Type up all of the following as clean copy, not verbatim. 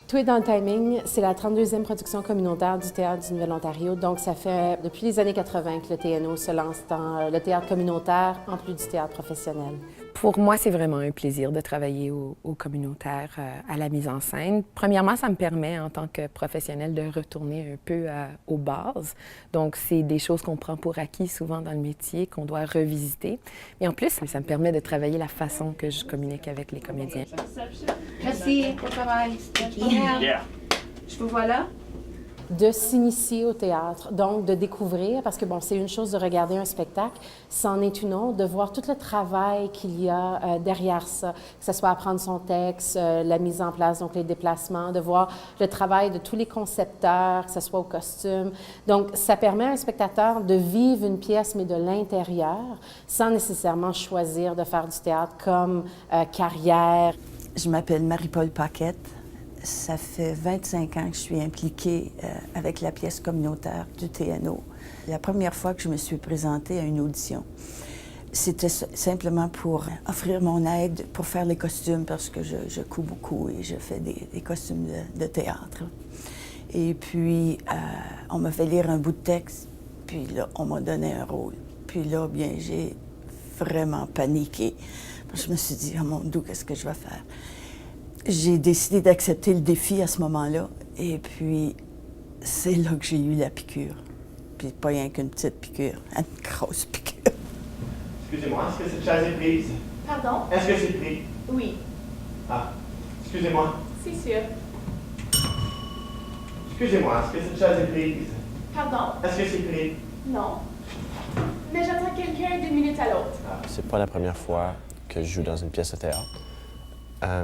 Tout est dans le timing. C'est la 32e production communautaire du Théâtre du Nouvel-Ontario. Donc, ça fait depuis les années 80 que le TNO se lance dans le théâtre communautaire en plus du théâtre professionnel. Pour moi, c'est vraiment un plaisir de travailler au communautaire, à la mise en scène. Premièrement, ça me permet, en tant que professionnelle, de retourner un peu aux bases. Donc, c'est des choses qu'on prend pour acquis souvent dans le métier, qu'on doit revisiter. Mais en plus, ça me permet de travailler la façon que je communique avec les comédiens. Merci, bon travail. Yeah. Je vous vois là. De s'initier au théâtre, donc de découvrir, parce que bon, c'est une chose de regarder un spectacle, c'en est une autre, de voir tout le travail qu'il y a derrière ça, que ce soit apprendre son texte, la mise en place, donc les déplacements, de voir le travail de tous les concepteurs, que ce soit au costume. Donc, ça permet à un spectateur de vivre une pièce, mais de l'intérieur, sans nécessairement choisir de faire du théâtre comme carrière. Je m'appelle Marie-Paul Paquette. Ça fait 25 ans que je suis impliquée avec la pièce communautaire du TNO. La première fois que je me suis présentée à une audition, c'était simplement pour offrir mon aide pour faire les costumes parce que je couds beaucoup et je fais des costumes de théâtre. Et puis, on m'a fait lire un bout de texte, puis là, on m'a donné un rôle. Puis là, bien, j'ai vraiment paniqué. Je me suis dit, oh mon Dieu, qu'est-ce que je vais faire? J'ai décidé d'accepter le défi à ce moment-là, et puis c'est là que j'ai eu la piqûre. Puis pas rien qu'une petite piqûre, une grosse piqûre. Excusez-moi, est-ce que cette chaise est prise? Pardon? Est-ce que c'est pris? Oui, Ah, excusez-moi. c'est sûr. Excusez-moi, est-ce que cette chaise est prise? Pardon? Est-ce que c'est pris? Non. Mais j'attends quelqu'un d'une minute à l'autre. C'est pas la première fois que je joue dans une pièce de théâtre,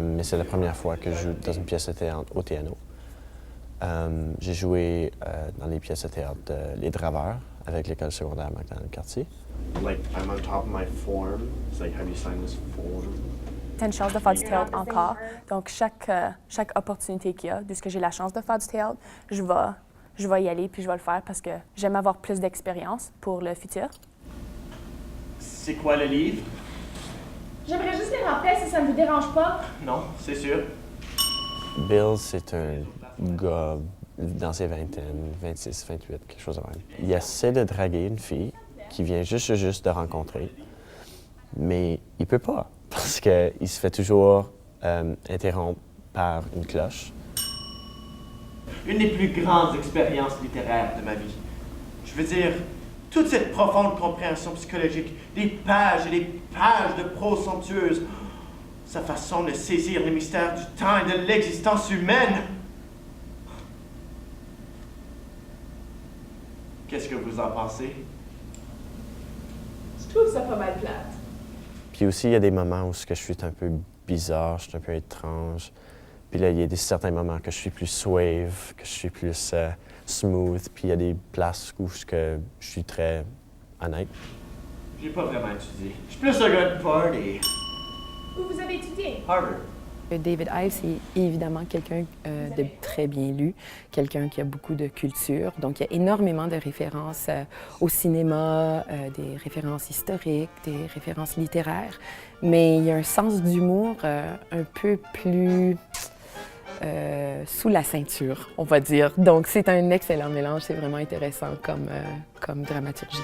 mais c'est la première fois que je joue dans une pièce de théâtre au TNO. J'ai joué dans les pièces de théâtre de Les Draveurs avec l'école secondaire MacDonald-Cartier. Like, I'm on top of my form. It's like, have you signed this form? C'est une chance de faire du théâtre encore. Donc, chaque opportunité qu'il y a, de ce que j'ai la chance de faire du théâtre, je vais y aller puis je vais le faire parce que j'aime avoir plus d'expérience pour le futur. C'est quoi le livre? J'aimerais juste les remplir si ça ne vous dérange pas. Non, c'est sûr. Bill, c'est un gars dans ses vingtaines, 26, 28, quelque chose de même. Il essaie de draguer une fille qui vient juste de rencontrer, mais il peut pas parce qu'il se fait toujours interrompre par une cloche. Une des plus grandes expériences littéraires de ma vie. Je veux dire, toute cette profonde compréhension psychologique, des pages et des pages de prose somptueuse, sa façon de saisir les mystères du temps et de l'existence humaine. Qu'est-ce que vous en pensez? Je trouve ça pas mal plate. Puis aussi, il y a des moments où je suis un peu bizarre, je suis un peu étrange. Puis là, il y a certains moments que je suis plus suave, que je suis plus smooth. Puis il y a des places où je suis très honnête. J'ai pas vraiment étudié. Je suis plus un gars de party. Où vous avez étudié? Harvard. David Ives est évidemment quelqu'un de très bien lu, quelqu'un qui a beaucoup de culture. Donc, il y a énormément de références au cinéma, des références historiques, des références littéraires. Mais il y a un sens d'humour un peu plus sous la ceinture, on va dire. Donc, c'est un excellent mélange. C'est vraiment intéressant comme dramaturgie.